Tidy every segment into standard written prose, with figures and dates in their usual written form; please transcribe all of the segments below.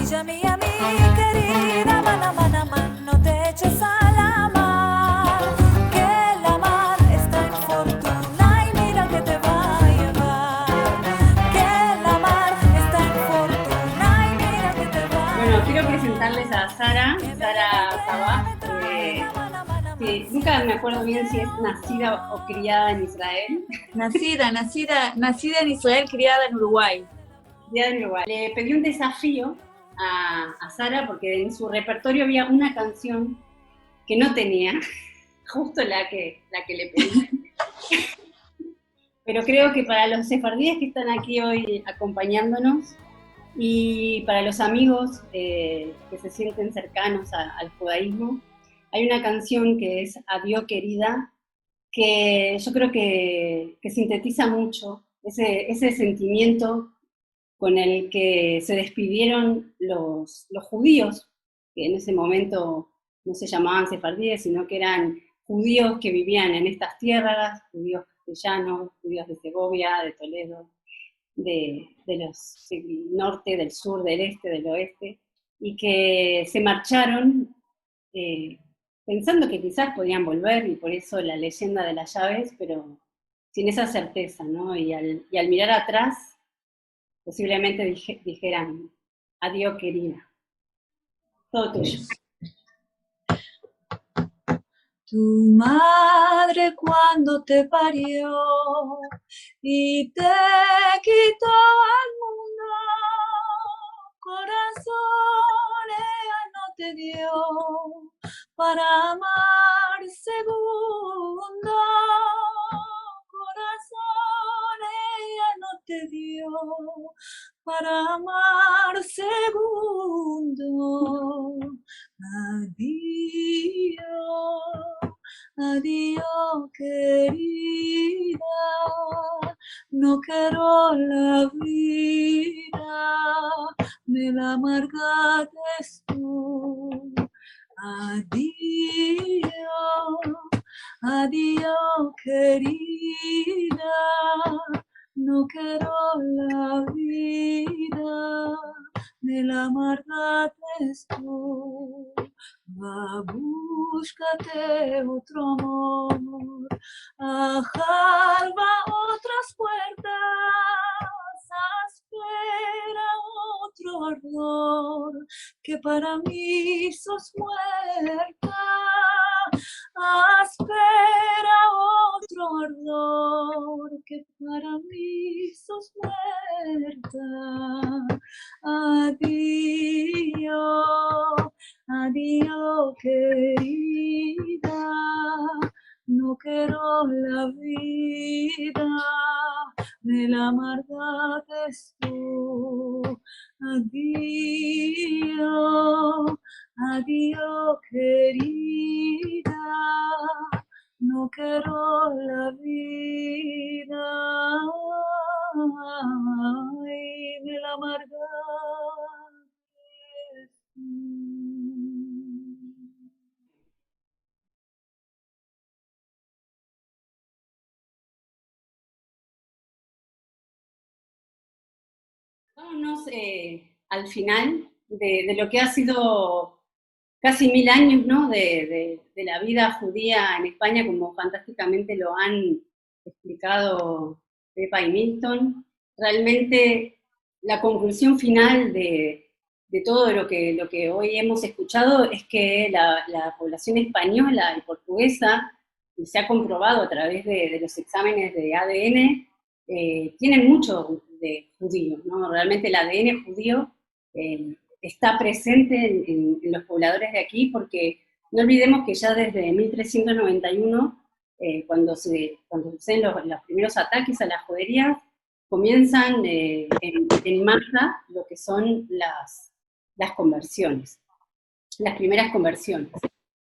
Milla mía, mi querida, mana, mana, man, no te eches a la mar, que la mar está en fortuna y mira que te va a llevar, que la mar está en fortuna y mira que te va a llevar. Bueno, quiero presentarles a Sara Sabah, que nunca me acuerdo bien si es nacida o criada en Israel. Nacida en Israel, criada en Uruguay. Criada en Uruguay. Le pedí un desafío a Sara porque en su repertorio había una canción que no tenía, justo la que le pedí. Pero creo que para los sefardíes que están aquí hoy acompañándonos y para los amigos que se sienten cercanos al judaísmo, hay una canción que es Adiós querida, que yo creo que sintetiza mucho ese sentimiento con el que se despidieron los judíos, que en ese momento no se llamaban sefardíes, sino que eran judíos que vivían en estas tierras, judíos castellanos, judíos de Segovia, de Toledo, del norte, del sur, del este, del oeste, y que se marcharon pensando que quizás podían volver, y por eso la leyenda de las llaves, pero sin esa certeza, ¿no? Y al mirar atrás, posiblemente dijeran, adiós querida. Todo tuyo. Tu madre cuando te parió y te quitó al mundo, corazón ella no te dio para amar segundo, corazón ella no te dio para amar segundo. Adiós, adiós querida, no quiero la vida, me la amargaste tú. Adiós, adiós querida, no quiero la vida, me la amargaste tú. Va, búscate otro amor, ajalva otras puertas, espera otro ardor, que para mí sos muerta. Espera otro ardor, que para mí sos muerta. Adiós, adiós querida, no quiero la vida, me la amargaste tú. Adiós, adiós querida, no quiero la vida, ay, me la amargaste tú. Vámonos al final de lo que ha sido casi 1000 años, ¿no? de la vida judía en España, como fantásticamente lo han explicado Pepa y Milton. Realmente la conclusión final de todo lo que hoy hemos escuchado es que la población española y portuguesa, y se ha comprobado a través de los exámenes de ADN, tienen mucho de judíos, ¿no? Realmente el ADN judío está presente en los pobladores de aquí, porque no olvidemos que ya desde 1391, cuando suceden los primeros ataques a las juderías, comienzan en masa lo que son las conversiones, las primeras conversiones.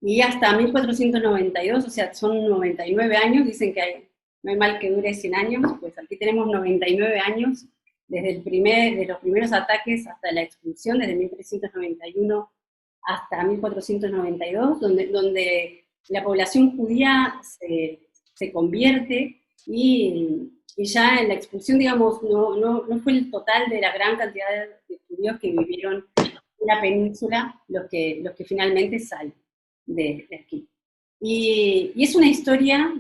Y hasta 1492, o sea, son 99 años, dicen que no hay mal que dure 100 años, pues aquí tenemos 99 años, de los primeros ataques hasta la expulsión, desde 1391 hasta 1492, donde la población judía se convierte, y ya en la expulsión, digamos, no fue el total de la gran cantidad de judíos que vivieron la península los que finalmente salen de aquí. Y es una historia,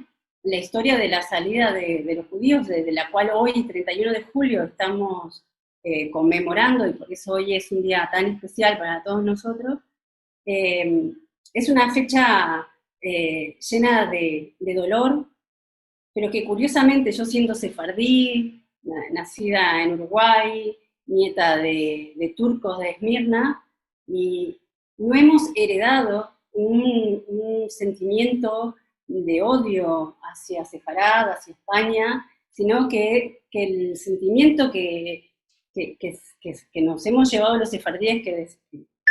la historia de la salida de los judíos, de la cual hoy, 31 de julio, estamos conmemorando, y por eso hoy es un día tan especial para todos nosotros. Es una fecha llena de dolor, pero que curiosamente yo, siendo sefardí, nacida en Uruguay, nieta de turcos de Esmirna, y no hemos heredado un sentimiento de odio hacia Sefarad, hacia España, sino que el sentimiento que nos hemos llevado los sefardíes que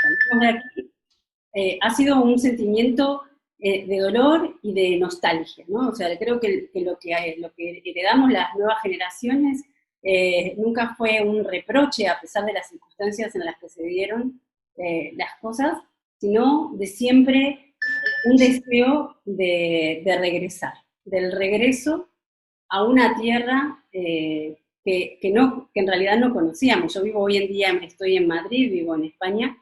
salimos de aquí, ha sido un sentimiento de dolor y de nostalgia, ¿no? O sea, creo que lo que heredamos las nuevas generaciones nunca fue un reproche, a pesar de las circunstancias en las que se dieron las cosas, sino de siempre un deseo de regresar, del regreso a una tierra que en realidad no conocíamos. Yo vivo hoy en día, estoy en Madrid, vivo en España,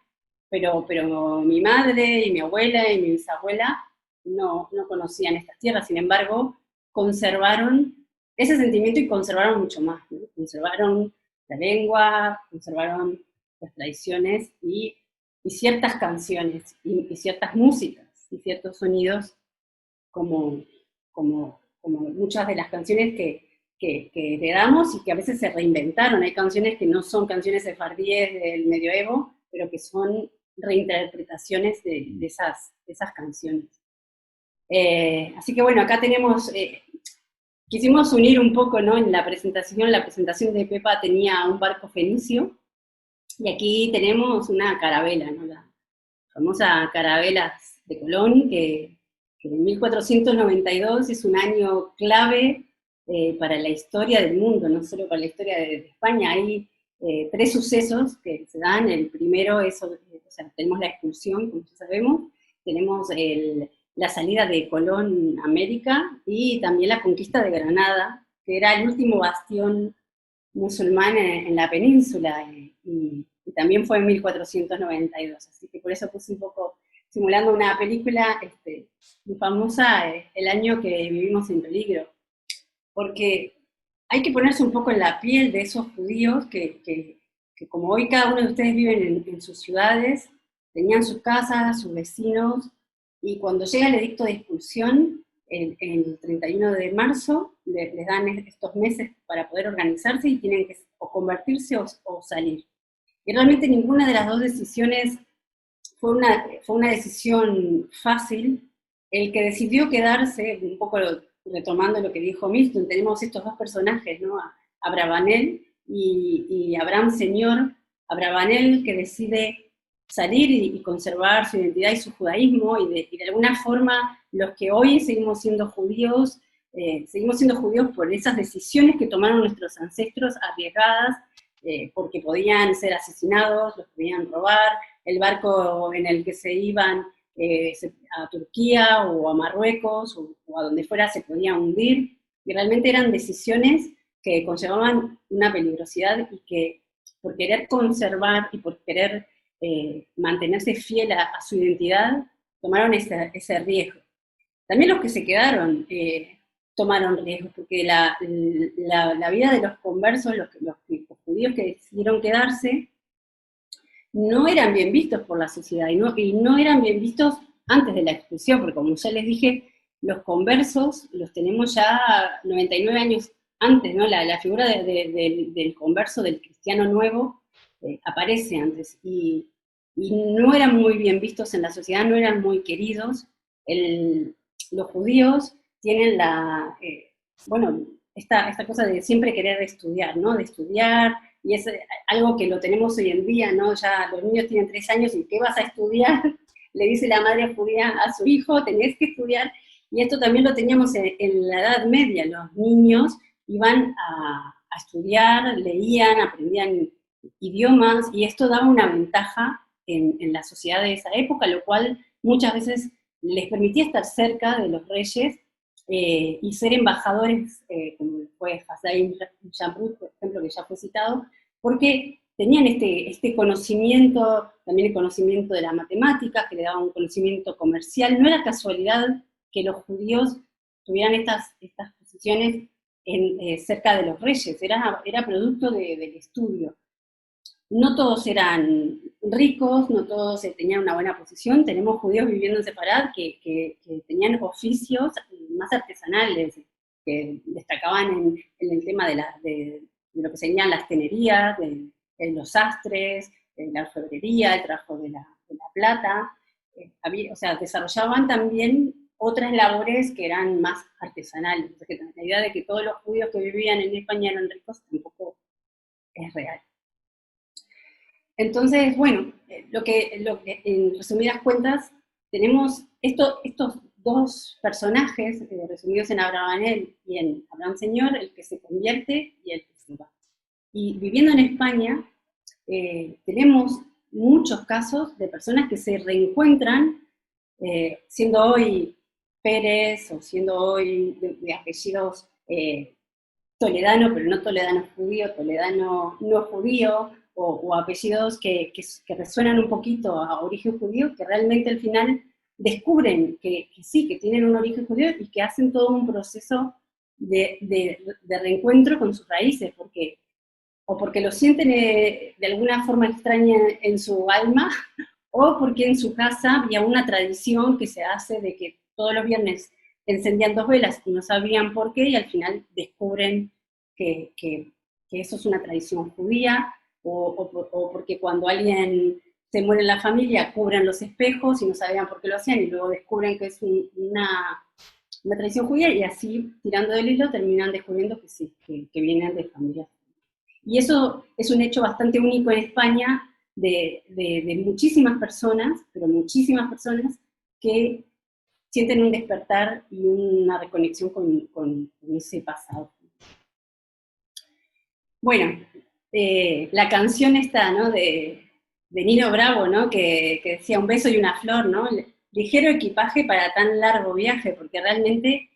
pero mi madre y mi abuela y mi bisabuela no conocían estas tierras, sin embargo, conservaron ese sentimiento y conservaron mucho más, ¿no? Conservaron la lengua, conservaron las tradiciones y ciertas canciones, y ciertas músicas, y ciertos sonidos, como muchas de las canciones que heredamos y que a veces se reinventaron. Hay canciones que no son canciones sefardíes del medioevo, pero que son reinterpretaciones de esas canciones. Así que bueno, acá tenemos, quisimos unir un poco, ¿no? En la presentación de Pepa tenía un barco fenicio, y aquí tenemos una carabela, ¿no? La famosa carabela de Colón, que en 1492 es un año clave para la historia del mundo, no solo para la historia de España. Hay tres sucesos que se dan. El primero es, o sea, tenemos la expulsión, como ya sabemos, tenemos la salida de Colón a América, y también la conquista de Granada, que era el último bastión musulmán en la península, y también fue en 1492, así que por eso puse un poco, simulando una película muy famosa, el año que vivimos en peligro, porque hay que ponerse un poco en la piel de esos judíos que como hoy cada uno de ustedes viven en sus ciudades, tenían sus casas, sus vecinos, y cuando llega el edicto de expulsión, el 31 de marzo, les dan estos meses para poder organizarse, y tienen que o convertirse o salir. Y realmente ninguna de las dos decisiones fue una decisión fácil. El que decidió quedarse, un poco retomando lo que dijo Milton, tenemos estos dos personajes, ¿no? Abravanel y Abraham Señor. Abravanel, que decide salir y conservar su identidad y su judaísmo, y de alguna forma los que hoy seguimos siendo judíos por esas decisiones que tomaron nuestros ancestros, arriesgadas, porque podían ser asesinados, los podían robar, el barco en el que se iban a Turquía o a Marruecos o a donde fuera se podía hundir, y realmente eran decisiones que conllevaban una peligrosidad, y que por querer conservar y por querer mantenerse fiel a su identidad, tomaron ese riesgo. También los que se quedaron tomaron riesgos, porque la vida de los conversos, los judíos que decidieron quedarse, no eran bien vistos por la sociedad, y no eran bien vistos antes de la expulsión, porque como ya les dije, los conversos los tenemos ya 99 años antes, ¿no? La figura del converso, del cristiano nuevo, aparece antes, y no eran muy bien vistos en la sociedad, no eran muy queridos. Los judíos tienen esta cosa de siempre querer estudiar, ¿no? De estudiar, y es algo que lo tenemos hoy en día, ¿no? Ya los niños tienen 3 años, ¿y qué vas a estudiar? Le dice la madre judía a su hijo, tenés que estudiar. Y esto también lo teníamos en la Edad Media. Los niños iban a estudiar, leían, aprendían idiomas, y esto daba una ventaja en la sociedad de esa época, lo cual muchas veces les permitía estar cerca de los reyes y ser embajadores, como fue Hassan Jamrut, por ejemplo, que ya fue citado, porque tenían este conocimiento, también el conocimiento de la matemática, que le daba un conocimiento comercial. No era casualidad que los judíos tuvieran estas posiciones cerca de los reyes, era producto del estudio. No todos eran ricos, no todos tenían una buena posición. Tenemos judíos viviendo en Sefarad que tenían oficios más artesanales, que destacaban en el tema de lo que serían las tenerías, de los sastres, de la orfebrería, el trabajo de la plata. O sea, desarrollaban también otras labores que eran más artesanales. O sea, que la idea de que todos los judíos que vivían en España eran ricos tampoco es real. Entonces, bueno, lo que en resumidas cuentas, tenemos estos dos personajes resumidos en Abravanel y en Abraham Señor, el que se convierte y el que se va. Y viviendo en España, tenemos muchos casos de personas que se reencuentran, siendo hoy Pérez, o siendo hoy de apellidos toledano, pero no toledano judío, toledano no judío, o apellidos que resuenan un poquito a origen judío, que realmente al final descubren que sí, que tienen un origen judío y que hacen todo un proceso de reencuentro con sus raíces, o porque lo sienten de alguna forma extraña en su alma, o porque en su casa había una tradición que se hace de que todos los viernes encendían 2 velas y no sabían por qué, y al final descubren que eso es una tradición judía, o porque cuando alguien se muere en la familia cubren los espejos y no sabían por qué lo hacían, y luego descubren que es una tradición judía, y así, tirando del hilo, terminan descubriendo que sí, que vienen de familias. Y eso es un hecho bastante único en España, de muchísimas personas, pero muchísimas personas, que sienten un despertar y una reconexión con ese pasado. Bueno, la canción esta, ¿no?, de Nino Bravo, ¿no?, que decía un beso y una flor, ¿no?, ligero equipaje para tan largo viaje, porque realmente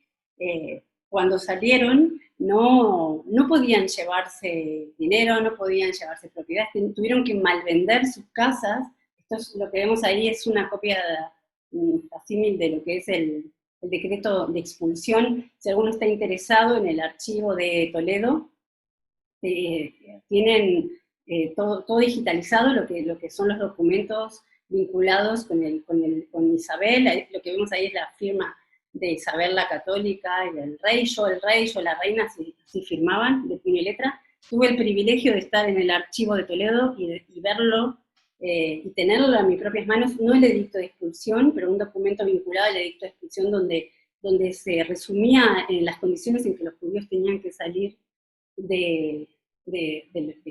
cuando salieron no podían llevarse dinero, no podían llevarse propiedades, tuvieron que malvender sus casas. Esto es, lo que vemos ahí es una copia facímil de lo que es el decreto de expulsión. Si alguno está interesado, en el archivo de Toledo tienen todo digitalizado, lo que son los documentos vinculados con Isabel. Lo que vemos ahí es la firma de Isabel la Católica, y del rey, yo, la reina, así firmaban, de puño y letra. Tuve el privilegio de estar en el archivo de Toledo y verlo, y tenerlo en mis propias manos, no el edicto de expulsión, pero un documento vinculado al edicto de expulsión donde se resumía en las condiciones en que los judíos tenían que salir de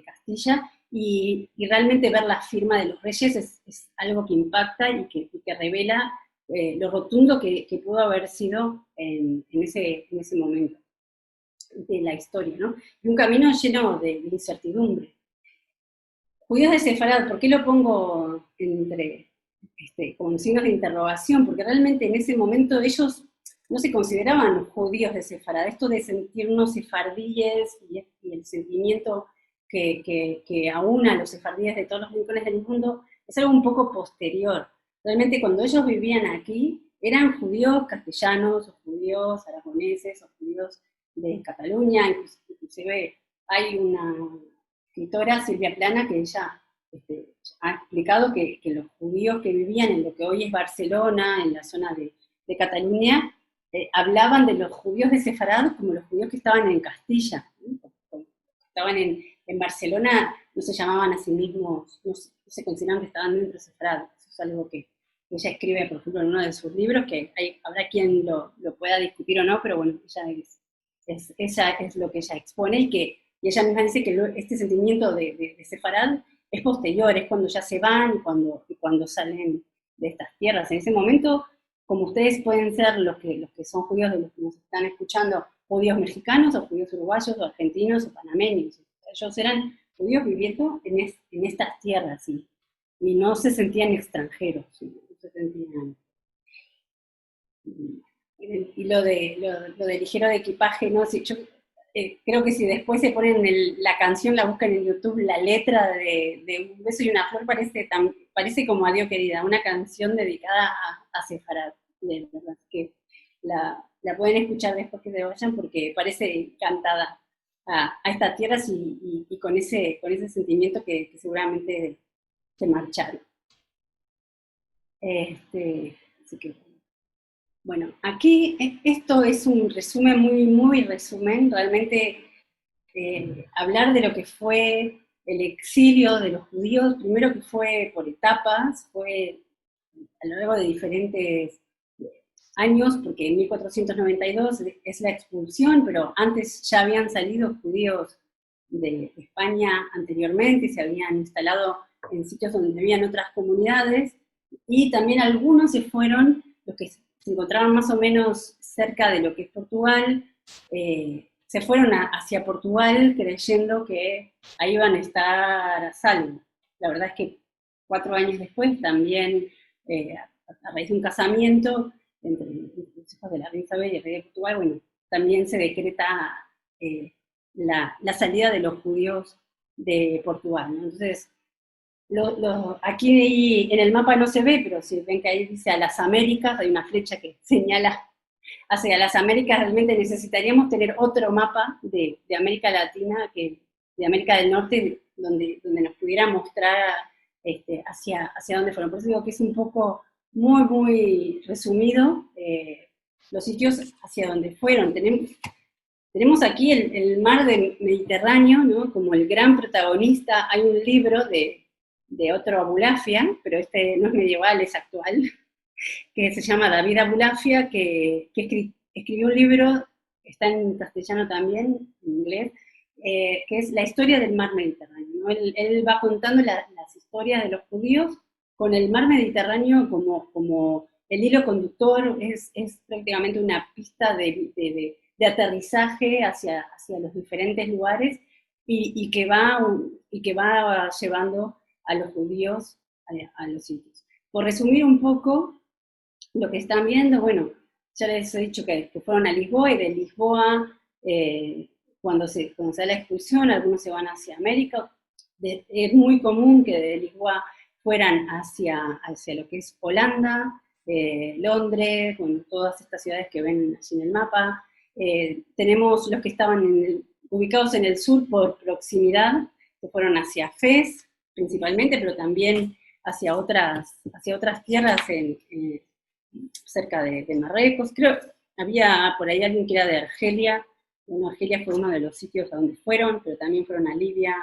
Castilla, y realmente ver la firma de los reyes es algo que impacta y que revela lo rotundo que pudo haber sido en ese momento de la historia, ¿no? Y un camino lleno de incertidumbre. Judíos de Sefarad, ¿por qué lo pongo con signos de interrogación? Porque realmente en ese momento ellos no se consideraban judíos de Sefarad. Esto de sentirnos sefardíes y el sentimiento que aúna a los sefardíes de todos los rincones del mundo es algo un poco posterior. Realmente cuando ellos vivían aquí, eran judíos castellanos, o judíos aragoneses, o judíos de Cataluña. Inclusive hay una escritora, Silvia Plana, que ella ha explicado que los judíos que vivían en lo que hoy es Barcelona, en la zona de Cataluña, hablaban de los judíos de Sefarad como los judíos que estaban en Castilla, ¿no? Estaban en Barcelona, no se llamaban a sí mismos, no se consideraban que estaban dentro de Sefarad. Eso es algo que ella escribe, por ejemplo, en uno de sus libros, que habrá quien lo pueda discutir o no, pero bueno, ella es lo que ella expone, y ella misma dice que este sentimiento de Sefarad es posterior, es cuando ya se van y cuando salen de estas tierras. En ese momento, como ustedes pueden ser los que son judíos de los que nos están escuchando, judíos mexicanos, o judíos uruguayos, o argentinos, o panameños, ellos eran judíos viviendo en estas tierras, y no se sentían extranjeros, no se sentían... Y lo de ligero de equipaje, ¿no? Sí, yo creo que si después se ponen la canción, la buscan en YouTube, la letra de Un beso y una flor parece como Adiós querida, una canción dedicada a Sefarad, de verdad, que la pueden escuchar después que se vayan porque parece cantada a estas tierras y con ese sentimiento que seguramente se marcharon. Así que, bueno, aquí esto es un resumen, muy resumen, realmente hablar de lo que fue el exilio de los judíos, primero que fue por etapas, fue a lo largo de diferentes años, porque en 1492 es la expulsión, pero antes ya habían salido judíos de España anteriormente, se habían instalado en sitios donde habían otras comunidades, y también algunos se fueron, los que se encontraban más o menos cerca de lo que es Portugal, se fueron hacia Portugal creyendo que ahí iban a estar a salvo. La verdad es que 4 años después también, a raíz de un casamiento entre los hijos de la reina Isabel y el rey de Portugal, bueno, también se decreta la salida de los judíos de Portugal, ¿no? Entonces, aquí en el mapa no se ve, pero si ven que ahí dice a las Américas, hay una flecha que señala hacia las Américas. Realmente necesitaríamos tener otro mapa de América Latina, de América del Norte, donde nos pudiera mostrar hacia dónde fueron. Por eso digo que es un poco muy resumido los sitios hacia donde fueron. Tenemos aquí el mar Mediterráneo, ¿no? Como el gran protagonista. Hay un libro de otro Abulafia, pero este no es medieval, es actual, que se llama David Abulafia, que escribió un libro, está en castellano también, en inglés, que es la historia del mar Mediterráneo, ¿no? Él va contando las historias de los judíos con el mar Mediterráneo como el hilo conductor, es prácticamente una pista de aterrizaje hacia los diferentes lugares y que va llevando a los judíos a los sitios. Por resumir un poco lo que están viendo, bueno, ya les he dicho que fueron a Lisboa, y de Lisboa, cuando se da la expulsión, algunos se van hacia América. Es muy común que de Lisboa fueran hacia lo que es Holanda, Londres, con todas estas ciudades que ven allí en el mapa. Tenemos los que estaban ubicados en el sur por proximidad, que fueron hacia Fez, principalmente, pero también hacia otras tierras cerca de Marruecos. Creo había por ahí alguien que era de Argelia. Bueno, Argelia fue uno de los sitios a donde fueron, pero también fueron a Libia,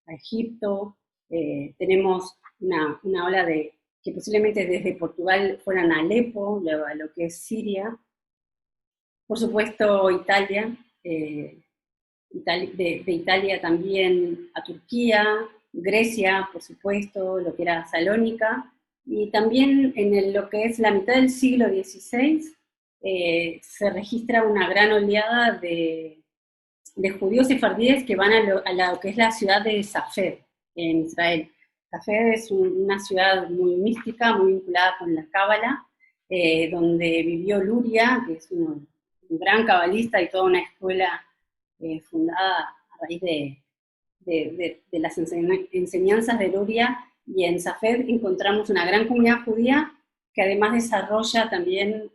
a Egipto. Tenemos una ola que posiblemente desde Portugal fueran a Alepo, luego a lo que es Siria. Por supuesto, Italia, de Italia también a Turquía, Grecia, por supuesto, lo que era Salónica, y también en lo que es la mitad del siglo XVI se registra una gran oleada de judíos sefardíes que van a lo que es la ciudad de Safed, en Israel. Safed es una ciudad muy mística, muy vinculada con la Cábala, donde vivió Luria, que es un gran cabalista y toda una escuela fundada a raíz de las enseñanzas de Luria, y en Safed encontramos una gran comunidad judía que además desarrolla también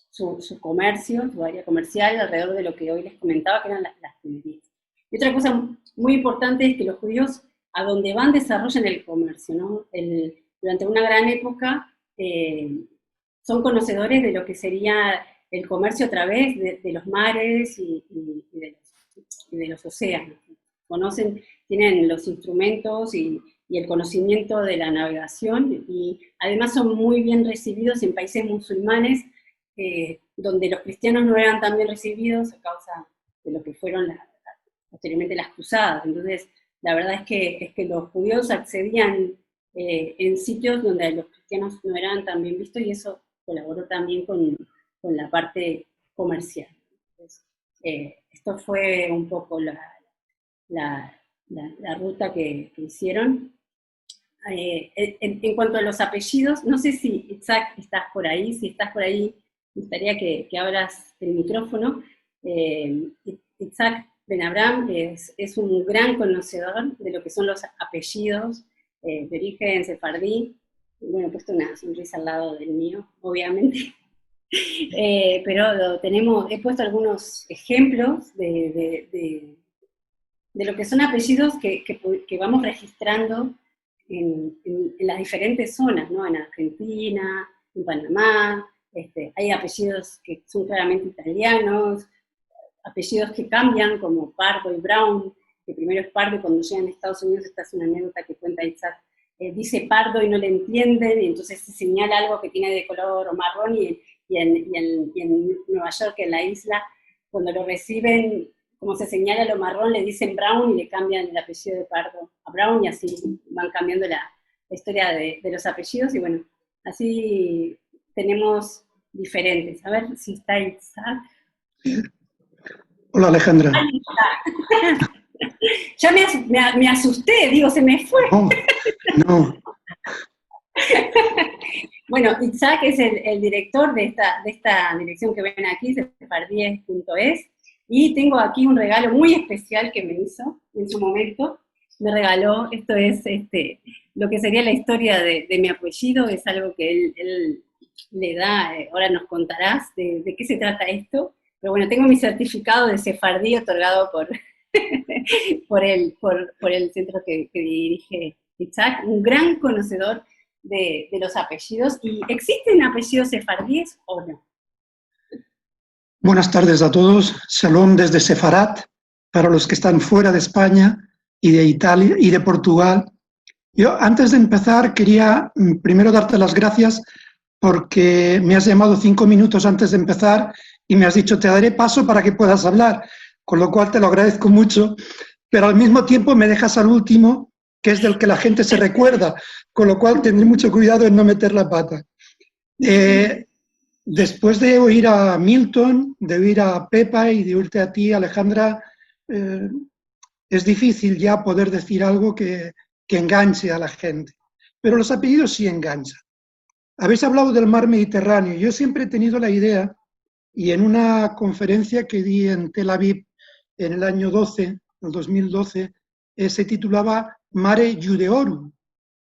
su comercio, su área comercial alrededor de lo que hoy les comentaba, que eran las tunerías. Y otra cosa muy importante es que los judíos a donde van desarrollan el comercio, ¿no? Durante una gran época son conocedores de lo que sería el comercio a través de los mares y de los océanos. Tienen los instrumentos y el conocimiento de la navegación, y además son muy bien recibidos en países musulmanes, donde los cristianos no eran tan bien recibidos a causa de lo que fueron posteriormente las cruzadas. Entonces, la verdad es que los judíos accedían en sitios donde los cristianos no eran tan bien vistos, y eso colaboró también con la parte comercial. Entonces, esto fue un poco la ruta que hicieron. En cuanto a los apellidos, no sé si Isaac estás por ahí. Si estás por ahí, me gustaría que abras el micrófono. Itzhak Ben Abraham es un gran conocedor de lo que son los apellidos de origen sefardí. Bueno, he puesto una sonrisa al lado del mío, obviamente. Pero he puesto algunos ejemplos de lo que son apellidos que vamos registrando en las diferentes zonas, ¿no? En Argentina, en Panamá, hay apellidos que son claramente italianos, apellidos que cambian, como Pardo y Brown, que primero es Pardo y cuando llegan a Estados Unidos, esta es una anécdota que cuenta Itzhak, dice Pardo y no le entienden, y entonces se señala algo que tiene de color marrón, y en Nueva York, en la isla, cuando lo reciben, como se señala lo marrón, le dicen Brown y le cambian el apellido de Pardo a Brown, y así van cambiando la historia de los apellidos, y bueno, así tenemos diferentes. A ver si está Itzhak. Hola, Alejandra. Ahí está. Ya me asusté, digo, se me fue. No. Bueno, Itzhak es el director de esta dirección que ven aquí, sefardíes.es, y tengo aquí un regalo muy especial que me hizo en su momento. Me regaló, esto es lo que sería la historia de mi apellido, es algo que él le da, ahora nos contarás de qué se trata esto, pero bueno, tengo mi certificado de sefardí otorgado por el centro que dirige Itzhak, un gran conocedor de los apellidos. ¿Y existen apellidos sefardíes o no? Buenas tardes a todos. Shalom desde Sefarat, para los que están fuera de España y de Italia y de Portugal. Yo, antes de empezar, quería primero darte las gracias porque me has llamado 5 minutos antes de empezar y me has dicho, te daré paso para que puedas hablar, con lo cual te lo agradezco mucho, pero al mismo tiempo me dejas al último, que es del que la gente se recuerda, con lo cual tendré mucho cuidado en no meter la pata. Después de oír a Milton, de oír a Pepa y de oírte a ti, Alejandra, es difícil ya poder decir algo que enganche a la gente, pero los apellidos sí enganchan. Habéis hablado del mar Mediterráneo. Yo siempre he tenido la idea, y en una conferencia que di en Tel Aviv en el año 2012, se titulaba Mare Judeorum,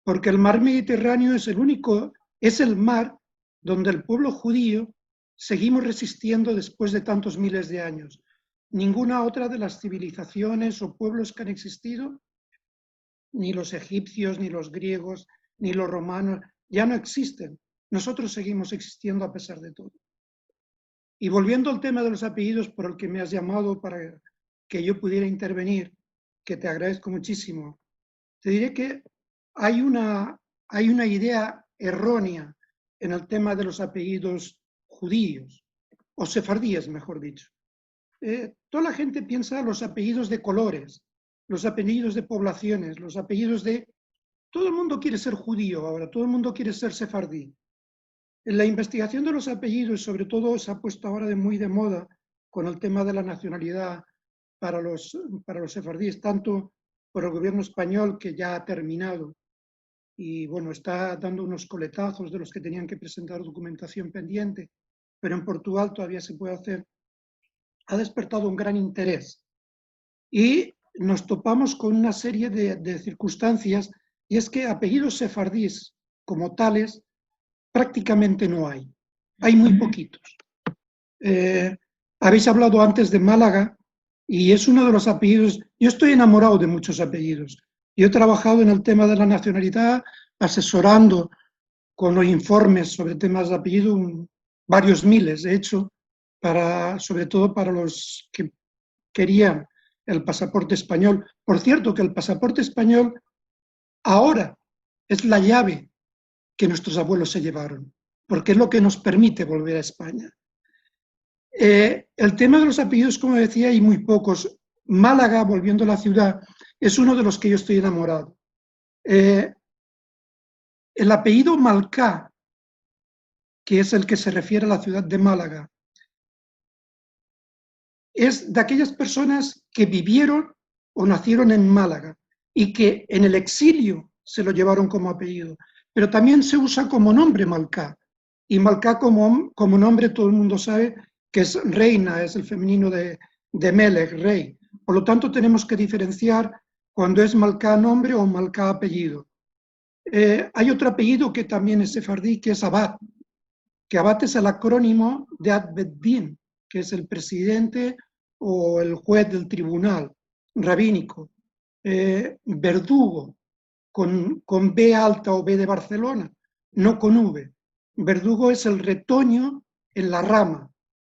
porque el mar Mediterráneo es el mar donde el pueblo judío seguimos resistiendo después de tantos miles de años. Ninguna otra de las civilizaciones o pueblos que han existido, ni los egipcios, ni los griegos, ni los romanos, ya no existen. Nosotros seguimos existiendo a pesar de todo. Y volviendo al tema de los apellidos por el que me has llamado para que yo pudiera intervenir, que te agradezco muchísimo, te diré que hay una idea errónea en el tema de los apellidos judíos, o sefardíes, mejor dicho. Toda la gente piensa los apellidos de colores, los apellidos de poblaciones, los apellidos de... Todo el mundo quiere ser judío ahora, todo el mundo quiere ser sefardí. En la investigación de los apellidos, sobre todo, se ha puesto ahora muy de moda con el tema de la nacionalidad para los sefardíes, tanto por el gobierno español, que ya ha terminado, y bueno, está dando unos coletazos de los que tenían que presentar documentación pendiente, pero en Portugal todavía se puede hacer. Ha despertado un gran interés. Y nos topamos con una serie de circunstancias, y es que apellidos sefardíes como tales prácticamente no hay. Hay muy poquitos. Habéis hablado antes de Málaga, y es uno de los apellidos. Yo estoy enamorado de muchos apellidos. Yo he trabajado en el tema de la nacionalidad, asesorando con los informes sobre temas de apellido, varios miles, de hecho, sobre todo para los que querían el pasaporte español. Por cierto, que el pasaporte español ahora es la llave que nuestros abuelos se llevaron, porque es lo que nos permite volver a España. El tema de los apellidos, como decía, hay muy pocos. Málaga, volviendo a la ciudad, es uno de los que yo estoy enamorado. El apellido Malcá, que es el que se refiere a la ciudad de Málaga, es de aquellas personas que vivieron o nacieron en Málaga y que en el exilio se lo llevaron como apellido, pero también se usa como nombre Malcá, y Malcá como nombre todo el mundo sabe que es reina, es el femenino de Melech, rey. Por lo tanto, tenemos que diferenciar cuando es Malká nombre o Malká apellido. Hay otro apellido que también es sefardí, que es Abad, que Abad es el acrónimo de Ad-Beddin, que es el presidente o el juez del tribunal rabínico. Verdugo, con B alta o B de Barcelona, no con V. Verdugo es el retoño en la rama,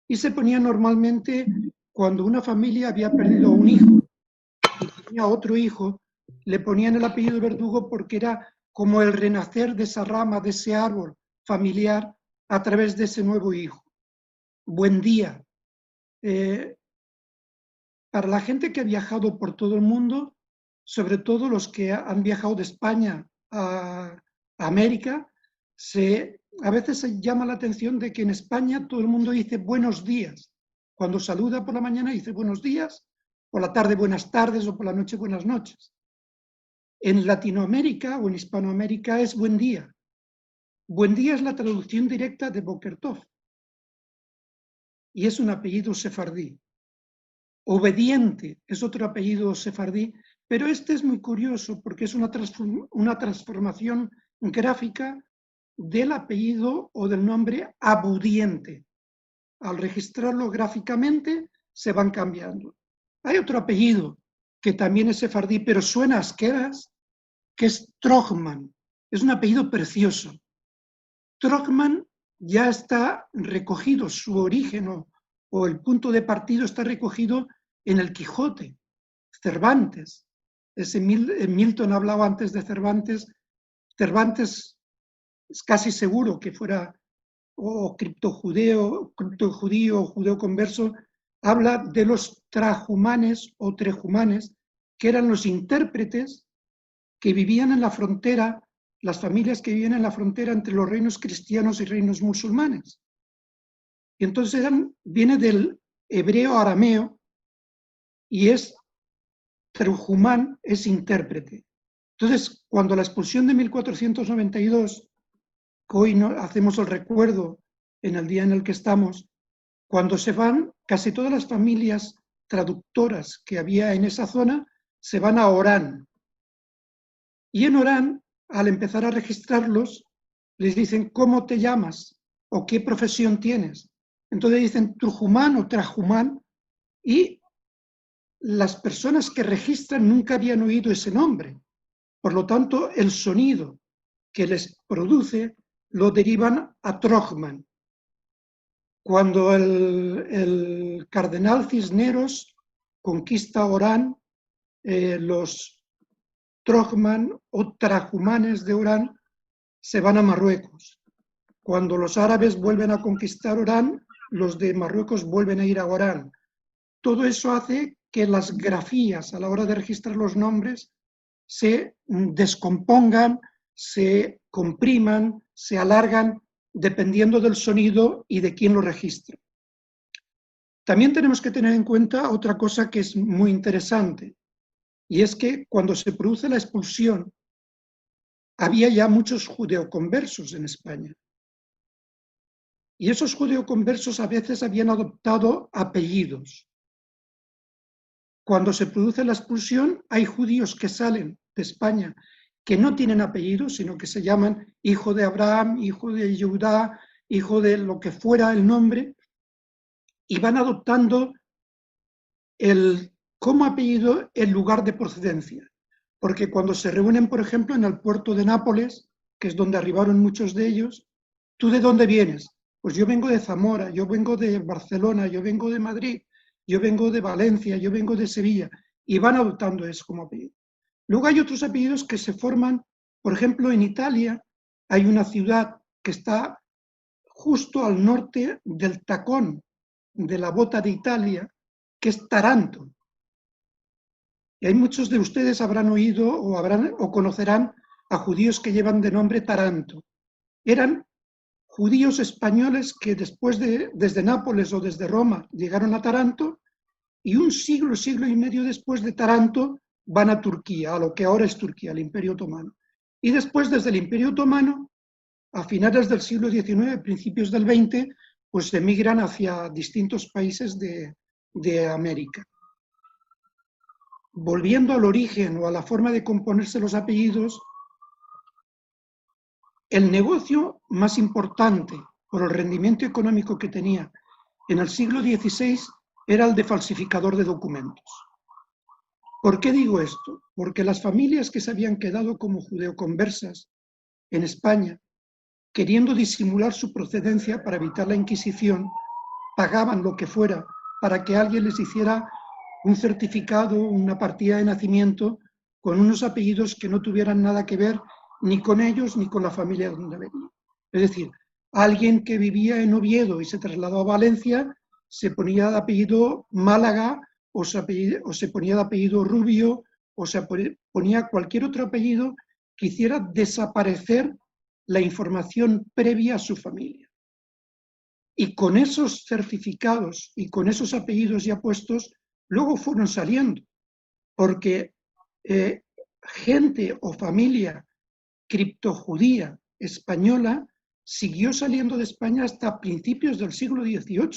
y se ponía normalmente cuando una familia había perdido a un hijo y tenía otro hijo, le ponían el apellido Verdugo porque era como el renacer de esa rama, de ese árbol familiar a través de ese nuevo hijo. Buen día. Para la gente que ha viajado por todo el mundo, sobre todo los que han viajado de España a América, a veces se llama la atención de que en España todo el mundo dice buenos días. Cuando saluda por la mañana dice buenos días, por la tarde buenas tardes o por la noche buenas noches. En Latinoamérica o en Hispanoamérica es buen día. Buen día es la traducción directa de Boker Tov y es un apellido sefardí. Obediente es otro apellido sefardí, pero este es muy curioso porque es una transformación gráfica del apellido o del nombre abudiente. Al registrarlo gráficamente se van cambiando. Hay otro apellido que también es sefardí, pero suena a asqueras, que es Trogman. Es un apellido precioso. Trogman ya está recogido, su origen o el punto de partida está recogido en el Quijote, Cervantes. Milton hablaba antes de Cervantes. Cervantes es casi seguro que fuera o criptojudío o judeo converso, habla de los trajumanes o trejumanes, que eran los intérpretes que vivían en la frontera, las familias que vivían en la frontera entre los reinos cristianos y reinos musulmanes. Y entonces viene del hebreo arameo y es trejumán, es intérprete. Entonces, cuando la expulsión de 1492, que hoy hacemos el recuerdo en el día en el que estamos, cuando se van, casi todas las familias traductoras que había en esa zona se van a Orán. Y en Orán, al empezar a registrarlos, les dicen cómo te llamas o qué profesión tienes. Entonces dicen Trujumán o Trajumán, y las personas que registran nunca habían oído ese nombre. Por lo tanto, el sonido que les produce lo derivan a Trogman. Cuando el cardenal Cisneros conquista Orán, los Trogman o Trajumanes de Orán se van a Marruecos. Cuando los árabes vuelven a conquistar Orán, los de Marruecos vuelven a ir a Orán. Todo eso hace que las grafías a la hora de registrar los nombres se descompongan, se compriman, se alargan, dependiendo del sonido y de quién lo registra. También tenemos que tener en cuenta otra cosa que es muy interesante, y es que cuando se produce la expulsión, había ya muchos judeoconversos en España. Y esos judeoconversos a veces habían adoptado apellidos. Cuando se produce la expulsión, hay judíos que salen de España que no tienen apellidos, sino que se llaman hijo de Abraham, hijo de Judá, hijo de lo que fuera el nombre, y van adoptando como apellido el lugar de procedencia. Porque cuando se reúnen, por ejemplo, en el puerto de Nápoles, que es donde arribaron muchos de ellos, ¿tú de dónde vienes? Pues yo vengo de Zamora, yo vengo de Barcelona, yo vengo de Madrid, yo vengo de Valencia, yo vengo de Sevilla, y van adoptando eso como apellido. Luego hay otros apellidos que se forman, por ejemplo, en Italia hay una ciudad que está justo al norte del tacón de la bota de Italia, que es Taranto. Y hay muchos de ustedes habrán oído o conocerán a judíos que llevan de nombre Taranto. Eran judíos españoles que desde Nápoles o desde Roma llegaron a Taranto, y un siglo y medio después de Taranto van a Turquía, a lo que ahora es Turquía, el Imperio Otomano. Y después, desde el Imperio Otomano, a finales del siglo XIX, principios del XX, pues emigran hacia distintos países de América. Volviendo al origen o a la forma de componerse los apellidos, el negocio más importante por el rendimiento económico que tenía en el siglo XVI era el de falsificador de documentos. ¿Por qué digo esto? Porque las familias que se habían quedado como judeoconversas en España, queriendo disimular su procedencia para evitar la Inquisición, pagaban lo que fuera para que alguien les hiciera un certificado, una partida de nacimiento, con unos apellidos que no tuvieran nada que ver ni con ellos ni con la familia de donde venían. Es decir, alguien que vivía en Oviedo y se trasladó a Valencia, se ponía de apellido Málaga, o se ponía de apellido Rubio, o se ponía cualquier otro apellido que hiciera desaparecer la información previa a su familia. Y con esos certificados y con esos apellidos ya puestos, luego fueron saliendo, porque gente o familia criptojudía española siguió saliendo de España hasta principios del siglo XVIII.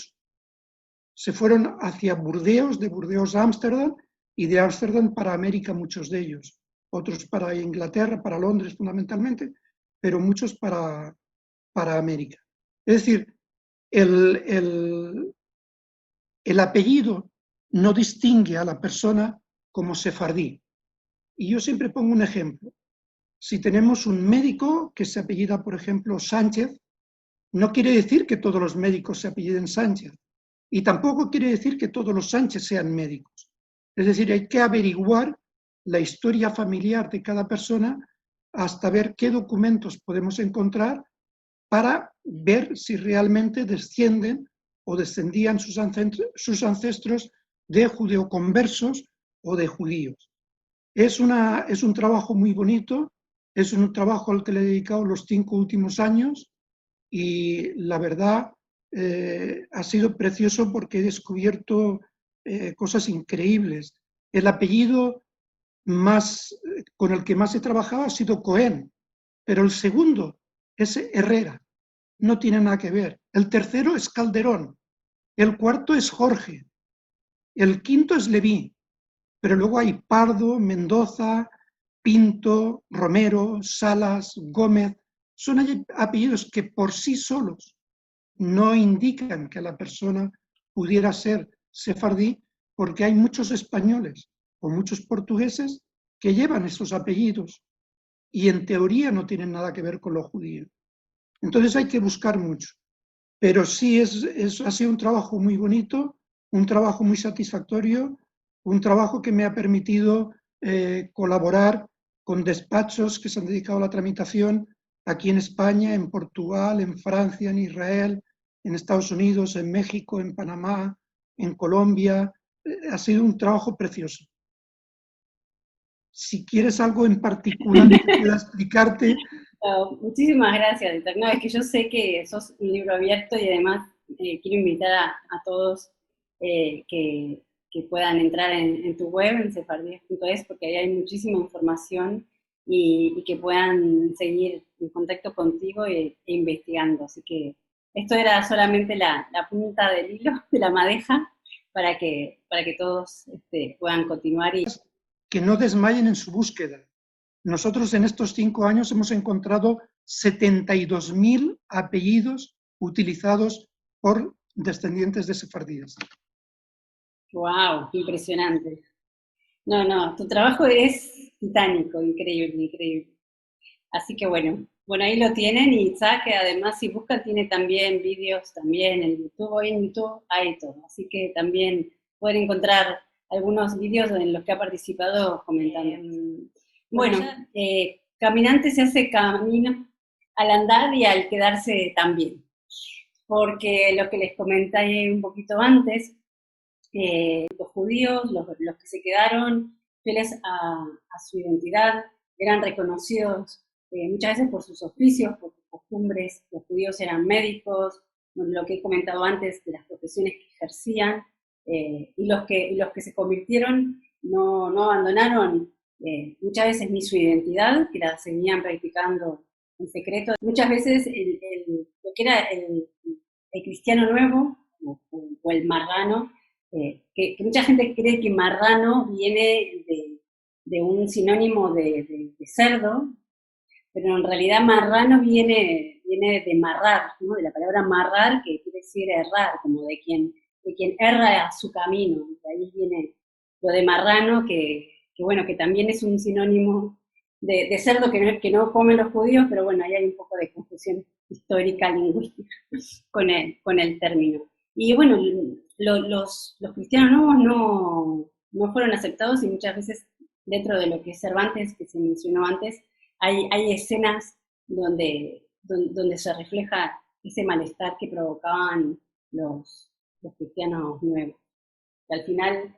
Se fueron hacia Burdeos, de Burdeos a Ámsterdam, y de Ámsterdam para América muchos de ellos, otros para Inglaterra, para Londres fundamentalmente, pero muchos para América. Es decir, el apellido no distingue a la persona como sefardí. Y yo siempre pongo un ejemplo. Si tenemos un médico que se apellida, por ejemplo, Sánchez, no quiere decir que todos los médicos se apelliden Sánchez. Y tampoco quiere decir que todos los Sánchez sean médicos. Es decir, hay que averiguar la historia familiar de cada persona hasta ver qué documentos podemos encontrar para ver si realmente descienden o descendían sus ancestros de judeoconversos o de judíos. Es un trabajo muy bonito, es un trabajo al que le he dedicado los 5 últimos años y la verdad ha sido precioso porque he descubierto cosas increíbles. El apellido con el que más he trabajado ha sido Cohen, pero el segundo es Herrera, no tiene nada que ver. El tercero es Calderón, el cuarto es Jorge, el quinto es Leví, pero luego hay Pardo, Mendoza, Pinto, Romero, Salas, Gómez. Son apellidos que por sí solos no indican que la persona pudiera ser sefardí, porque hay muchos españoles o muchos portugueses que llevan esos apellidos y en teoría no tienen nada que ver con lo judío. Entonces hay que buscar mucho. Pero sí ha sido un trabajo muy bonito, un trabajo muy satisfactorio, un trabajo que me ha permitido colaborar con despachos que se han dedicado a la tramitación aquí en España, en Portugal, en Francia, en Israel, en Estados Unidos, en México, en Panamá, en Colombia. Ha sido un trabajo precioso. Si quieres algo en particular que pueda explicarte. Muchísimas gracias, Dieter. No, es que yo sé que sos un libro abierto y además quiero invitar a todos que puedan entrar en tu web, en sefardíes.es, porque ahí hay muchísima información y que puedan seguir en contacto contigo e investigando. Así que esto era solamente la punta del hilo, de la madeja, para que todos puedan continuar. Que no desmayen en su búsqueda. Nosotros en estos 5 años hemos encontrado 72.000 apellidos utilizados por descendientes de sefardíes. ¡Wow! Impresionante. No, tu trabajo es titánico, increíble, increíble. Así que bueno, ahí lo tienen, y Itzhak, que además si buscan tiene también vídeos también en YouTube. Hoy en YouTube hay todo, así que también pueden encontrar algunos vídeos en los que ha participado comentando. Bueno, caminante se hace camino al andar y al quedarse también, porque lo que les comenté un poquito antes, los judíos, los que se quedaron fieles a su identidad, eran reconocidos muchas veces por sus oficios, por sus costumbres. Los judíos eran médicos, lo que he comentado antes de las profesiones que ejercían, y los que se convirtieron no abandonaron muchas veces ni su identidad, que la seguían practicando en secreto. Muchas veces lo que era el el cristiano nuevo o el marrano, que mucha gente cree que marrano viene de un sinónimo de cerdo, pero en realidad marrano viene de marrar, ¿no? De la palabra marrar, que quiere decir errar, como de quien erra a su camino. De ahí viene lo de marrano, bueno, que también es un sinónimo de cerdo que no comen los judíos, pero bueno, ahí hay un poco de confusión histórica, lingüística con el término. Y bueno, los cristianos nuevos no fueron aceptados, y muchas veces dentro de lo que es Cervantes, que se mencionó antes, hay escenas donde se refleja ese malestar que provocaban los cristianos nuevos. Y al final,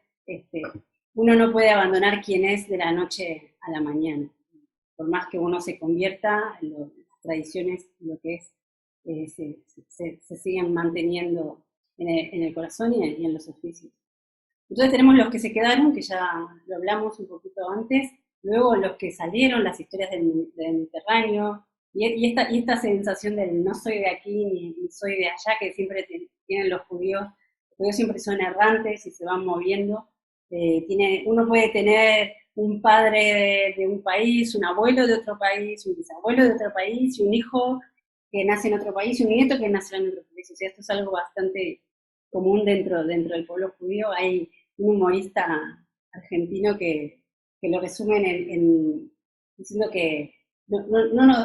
uno no puede abandonar quién es de la noche a la mañana. Por más que uno se convierta, las tradiciones, lo que es, se siguen manteniendo en el corazón y en los oficios. Entonces tenemos los que se quedaron, que ya lo hablamos un poquito antes, luego los que salieron, las historias del Mediterráneo, y esta sensación del no soy de aquí ni soy de allá, que siempre tienen los judíos siempre son errantes y se van moviendo. Uno puede tener un padre de un país, un abuelo de otro país, un bisabuelo de otro país, y un hijo que nace en otro país, y un nieto que nace en otro país. O sea, esto es algo bastante común dentro del pueblo judío. Hay un humorista argentino que lo resume diciendo que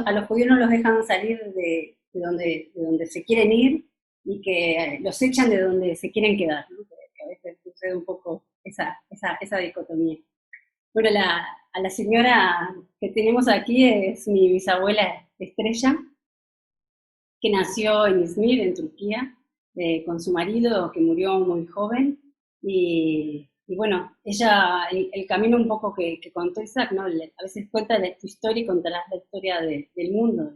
a los judíos no los dejan salir de donde se quieren ir, y que los echan de donde se quieren quedar, ¿no? Que a veces sucede un poco esa dicotomía. Bueno, a la señora que tenemos aquí es mi bisabuela Estrella, que nació en İzmir, en Turquía, con su marido, que murió muy joven, y bueno, ella, el camino un poco que contó Isaac, ¿no? A veces cuenta tu historia y contarás la historia del mundo.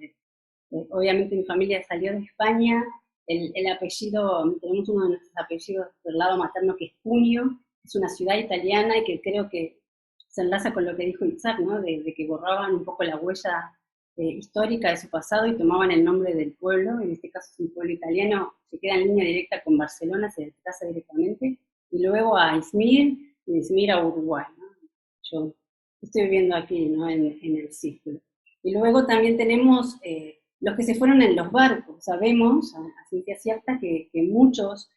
Obviamente mi familia salió de España, el apellido, tenemos uno de nuestros apellidos del lado materno, que es Cuneo, es una ciudad italiana, y que creo que se enlaza con lo que dijo Isaac, ¿no? De que borraban un poco la huella histórica de su pasado y tomaban el nombre del pueblo. En este caso es un pueblo italiano, se queda en línea directa con Barcelona, se desplaza directamente, y luego a Izmir, y de Izmir a Uruguay, ¿no? Yo estoy viviendo aquí, ¿no? en el círculo. Y luego también tenemos los que se fueron en los barcos. Sabemos, a ciencia cierta, que muchos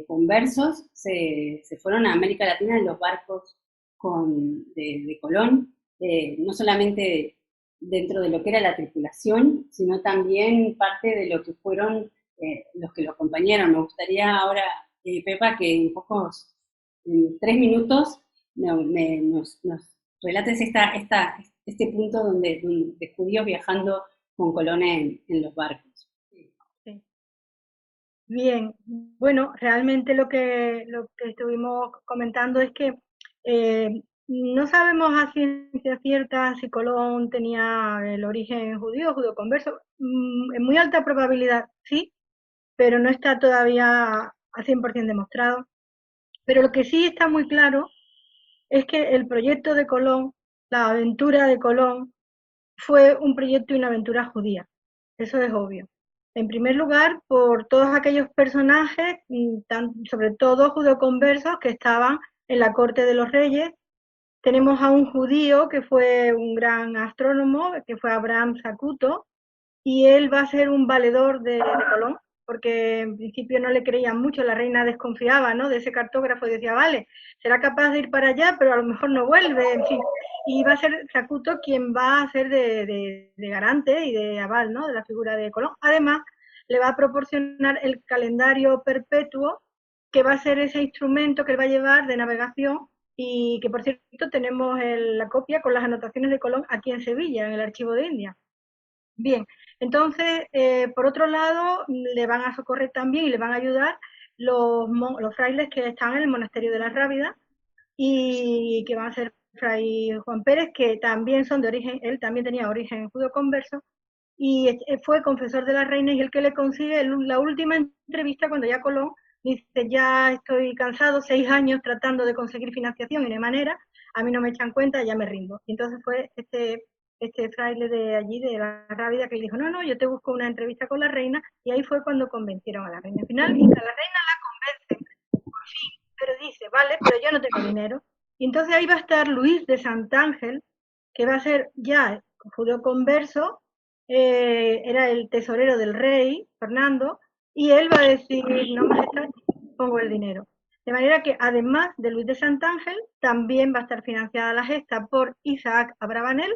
conversos se fueron a América Latina en los barcos de Colón, no solamente dentro de lo que era la tripulación, sino también parte de lo que fueron los que lo acompañaron. Me gustaría ahora, Pepa, que en 3 minutos nos relates este punto de judíos viajando con Colón en los barcos. Sí. Bien, bueno, realmente lo que estuvimos comentando es que no sabemos a ciencia cierta si Colón tenía el origen judío converso. En muy alta probabilidad sí, pero no está todavía a 100% demostrado. Pero lo que sí está muy claro es que el proyecto de Colón, la aventura de Colón, fue un proyecto y una aventura judía. Eso es obvio. En primer lugar, por todos aquellos personajes, sobre todo judeoconversos, que estaban en la corte de los reyes. Tenemos a un judío que fue un gran astrónomo, que fue Abraham Zacuto, y él va a ser un valedor de Colón, porque en principio no le creían mucho, la reina desconfiaba, ¿no?, de ese cartógrafo, y decía, vale, será capaz de ir para allá, pero a lo mejor no vuelve, en fin. Y va a ser Zacuto quien va a ser de garante y de aval, ¿no?, de la figura de Colón. Además, le va a proporcionar el calendario perpetuo, que va a ser ese instrumento que él va a llevar de navegación, y que, por cierto, tenemos la copia con las anotaciones de Colón aquí en Sevilla, en el Archivo de India. Bien, entonces, por otro lado, le van a socorrer también y le van a ayudar los frailes que están en el monasterio de la Rábida, y que van a ser Fray Juan Pérez, que también son de origen, él también tenía origen judío converso, y fue confesor de la reina, y el que le consigue la última entrevista cuando ya Colón dice, ya estoy cansado, 6 años tratando de conseguir financiación y no hay manera, a mí no me echan cuenta, ya me rindo. Y entonces fue este fraile de allí, de la Rábida, que le dijo, no, no, yo te busco una entrevista con la reina, y ahí fue cuando convencieron a la reina. Al final, y a la reina la convencen, por fin, pero dice, vale, pero yo no tengo dinero. Y entonces ahí va a estar Luis de Santángel, que va a ser ya judío converso, era el tesorero del rey, Fernando, y él va a decir, no, majestad, pongo el dinero. De manera que, además de Luis de Santángel, también va a estar financiada la gesta por Isaac Abravanel,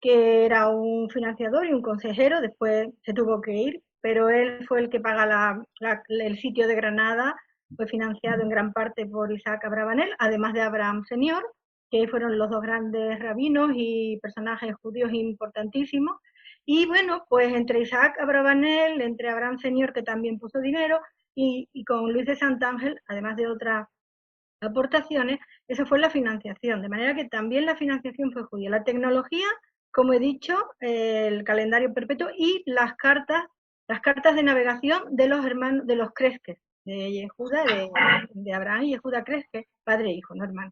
que era un financiador y un consejero, después se tuvo que ir, pero él fue el que paga el sitio de Granada, fue financiado en gran parte por Isaac Abravanel, además de Abraham Senior, que fueron los dos grandes rabinos y personajes judíos importantísimos. Y bueno, pues entre Isaac Abravanel, entre Abraham Senior, que también puso dinero, y con Luis de Santángel, además de otras aportaciones, esa fue la financiación, de manera que también la financiación fue judía. La tecnología, como he dicho, el calendario perpetuo y las cartas de navegación de los hermanos, de los Cresques, de Yehuda, de Abraham y Yehuda Cresque, padre e hijo, no hermano.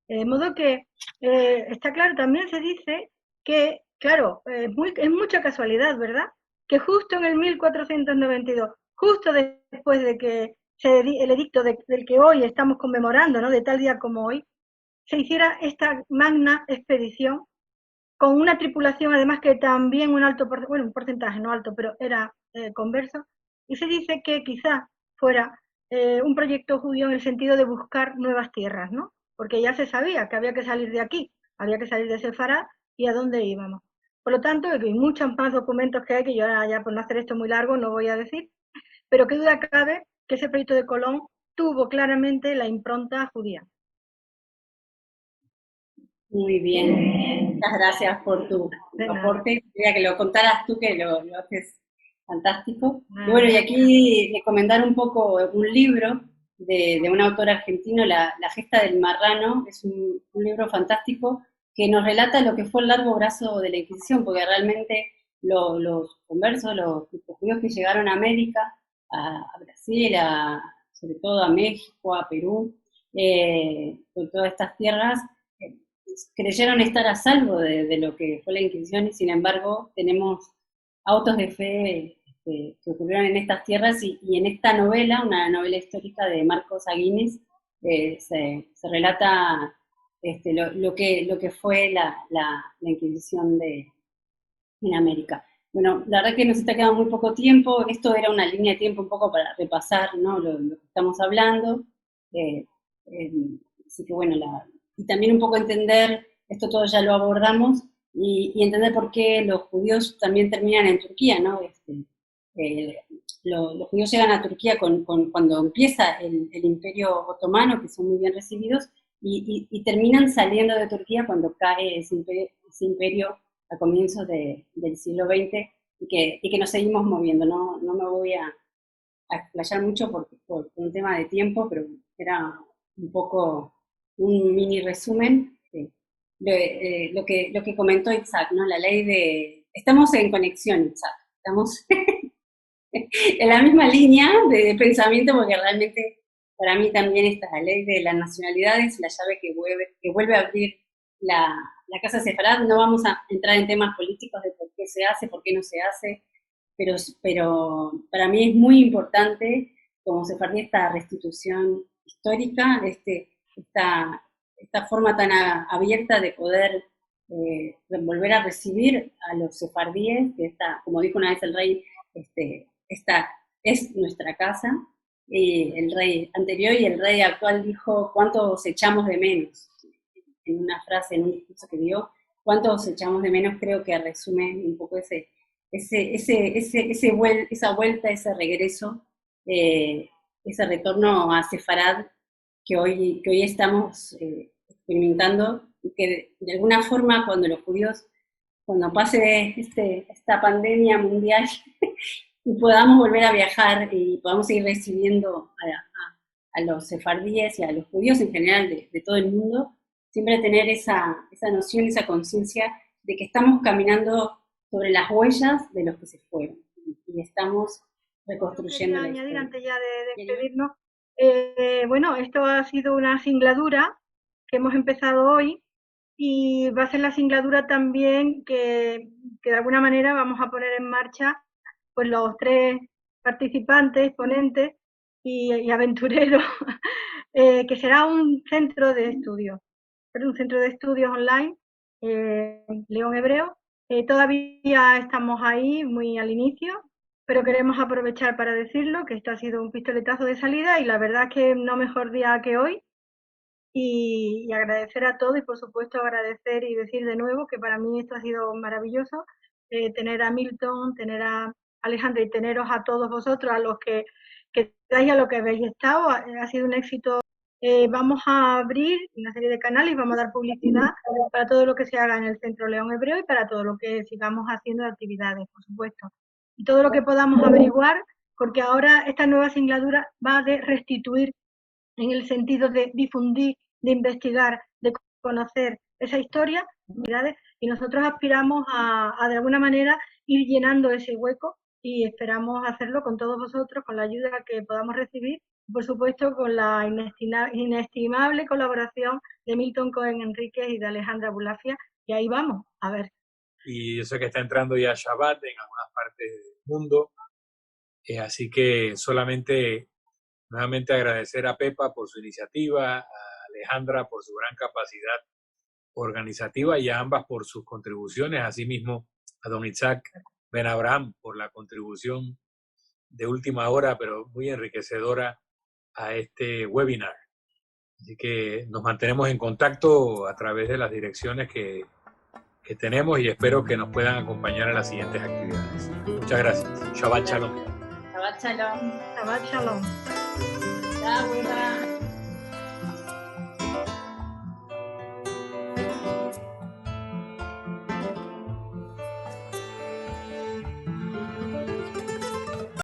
De modo que está claro, también se dice que, claro, es mucha casualidad, ¿verdad? Que justo en el 1492, justo después de que el edicto del que hoy estamos conmemorando, ¿no? De tal día como hoy, se hiciera esta magna expedición con una tripulación, además que también un porcentaje, no alto, pero era converso, y se dice que quizá fuera un proyecto judío en el sentido de buscar nuevas tierras, ¿no? Porque ya se sabía que había que salir de aquí, había que salir de Sefarad, y a dónde íbamos. Por lo tanto, hay muchos más documentos que hay, que yo ahora ya por no hacer esto muy largo no voy a decir, pero qué duda cabe que ese proyecto de Colón tuvo claramente la impronta judía. Muy bien, muchas gracias por tu aporte. Quería que lo contaras tú, que lo haces fantástico. Y bueno, y aquí recomendar un poco un libro de un autor argentino, La gesta del marrano. Es un libro fantástico que nos relata lo que fue el largo brazo de la Inquisición, porque realmente los conversos, los judíos que llegaron a América, a Brasil, sobre todo a México, a Perú, con todas estas tierras, creyeron estar a salvo de lo que fue la Inquisición, y sin embargo tenemos autos de fe que ocurrieron en estas tierras, y en esta novela, una novela histórica de Marcos Aguines, se relata lo que fue la Inquisición en América. Bueno, la verdad que nos está quedando muy poco tiempo. Esto era una línea de tiempo un poco para repasar, ¿no? lo que estamos hablando. Así que bueno, y también un poco entender, esto todo ya lo abordamos, y entender por qué los judíos también terminan en Turquía, ¿no? Los judíos llegan a Turquía cuando empieza el Imperio Otomano, que son muy bien recibidos, y terminan saliendo de Turquía cuando cae ese imperio a comienzos del siglo XX, y que nos seguimos moviendo. No me voy a explayar mucho por un tema de tiempo, pero era un poco un mini resumen de lo que comentó Isaac, ¿no? La ley de... Estamos en conexión, Isaac, estamos en la misma línea de pensamiento, porque realmente para mí también esta ley de las nacionalidades, la llave que vuelve a abrir la Casa Sefarad. No vamos a entrar en temas políticos de por qué se hace, por qué no se hace, pero para mí es muy importante, como sefardí, esta restitución histórica, esta forma tan abierta de poder volver a recibir a los sefardíes, que como dijo una vez el rey, esta es nuestra casa. El rey anterior y el rey actual dijo: ¿cuántos echamos de menos? En una frase, en un discurso que dio, ¿cuántos echamos de menos? Creo que resume un poco esa vuelta, ese regreso, ese retorno a Sefarad que hoy estamos experimentando, y que de alguna forma cuando pase esta pandemia mundial y podamos volver a viajar y podamos seguir recibiendo a los sefardíes y a los judíos en general de todo el mundo, siempre tener esa noción, esa conciencia de que estamos caminando sobre las huellas de los que se fueron, y estamos reconstruyendo. Quería añadir, antes ya de despedirnos, bueno, esto ha sido una singladura que hemos empezado hoy, y va a ser la singladura también que de alguna manera vamos a poner en marcha pues los 3 participantes, ponentes y aventureros, que será un centro de estudios, un centro de estudios online, León Hebreo. Todavía estamos ahí muy al inicio, pero queremos aprovechar para decirlo, que esto ha sido un pistoletazo de salida y la verdad es que no mejor día que hoy. Y agradecer a todos y por supuesto agradecer y decir de nuevo que para mí esto ha sido maravilloso, tener a Milton, tener a Alejandra y teneros a todos vosotros, a los que estáis, a los que habéis estado, ha sido un éxito. Vamos a abrir una serie de canales y vamos a dar publicidad para todo lo que se haga en el Centro León Hebreo y para todo lo que sigamos haciendo de actividades, por supuesto. Y todo lo que podamos averiguar, porque ahora esta nueva singladura va de restituir en el sentido de difundir, de investigar, de conocer esa historia, y nosotros aspiramos a de alguna manera ir llenando ese hueco y esperamos hacerlo con todos vosotros, con la ayuda que podamos recibir, y por supuesto con la inestimable colaboración de Milton Cohen Enríquez y de Alejandra Bulafia, y ahí vamos, a ver. Y yo sé que está entrando ya Shabbat en algunas partes del mundo, así que solamente nuevamente agradecer a Pepa por su iniciativa, a Alejandra por su gran capacidad organizativa y a ambas por sus contribuciones, asimismo a don Isaac Ben Abraham por la contribución de última hora, pero muy enriquecedora a este webinar. Así que nos mantenemos en contacto a través de las direcciones que tenemos y espero que nos puedan acompañar en las siguientes actividades. Muchas gracias. Shabbat Shalom. Shabbat Shalom. Shabbat Shalom.